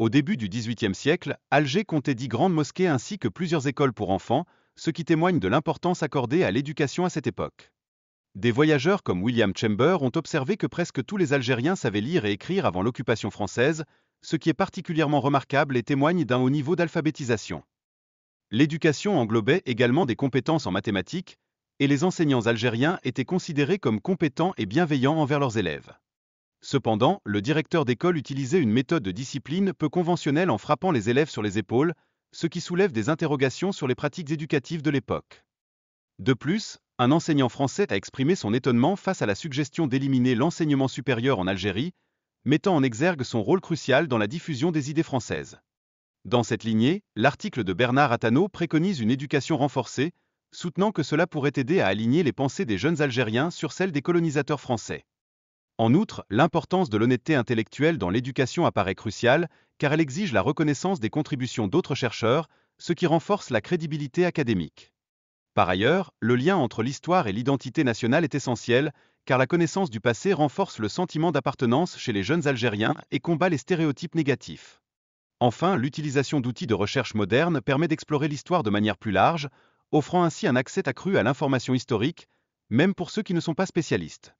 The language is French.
Au début du XVIIIe siècle, Alger comptait 10 grandes mosquées ainsi que plusieurs écoles pour enfants, ce qui témoigne de l'importance accordée à l'éducation à cette époque. Des voyageurs comme William Chamber ont observé que presque tous les Algériens savaient lire et écrire avant l'occupation française, ce qui est particulièrement remarquable et témoigne d'un haut niveau d'alphabétisation. L'éducation englobait également des compétences en mathématiques, et les enseignants algériens étaient considérés comme compétents et bienveillants envers leurs élèves. Cependant, le directeur d'école utilisait une méthode de discipline peu conventionnelle en frappant les élèves sur les épaules, ce qui soulève des interrogations sur les pratiques éducatives de l'époque. De plus, un enseignant français a exprimé son étonnement face à la suggestion d'éliminer l'enseignement supérieur en Algérie, mettant en exergue son rôle crucial dans la diffusion des idées françaises. Dans cette lignée, l'article de Bernard Attanot préconise une éducation renforcée, soutenant que cela pourrait aider à aligner les pensées des jeunes Algériens sur celles des colonisateurs français. En outre, l'importance de l'honnêteté intellectuelle dans l'éducation apparaît cruciale, car elle exige la reconnaissance des contributions d'autres chercheurs, ce qui renforce la crédibilité académique. Par ailleurs, le lien entre l'histoire et l'identité nationale est essentiel, car la connaissance du passé renforce le sentiment d'appartenance chez les jeunes Algériens et combat les stéréotypes négatifs. Enfin, l'utilisation d'outils de recherche modernes permet d'explorer l'histoire de manière plus large, offrant ainsi un accès accru à l'information historique, même pour ceux qui ne sont pas spécialistes.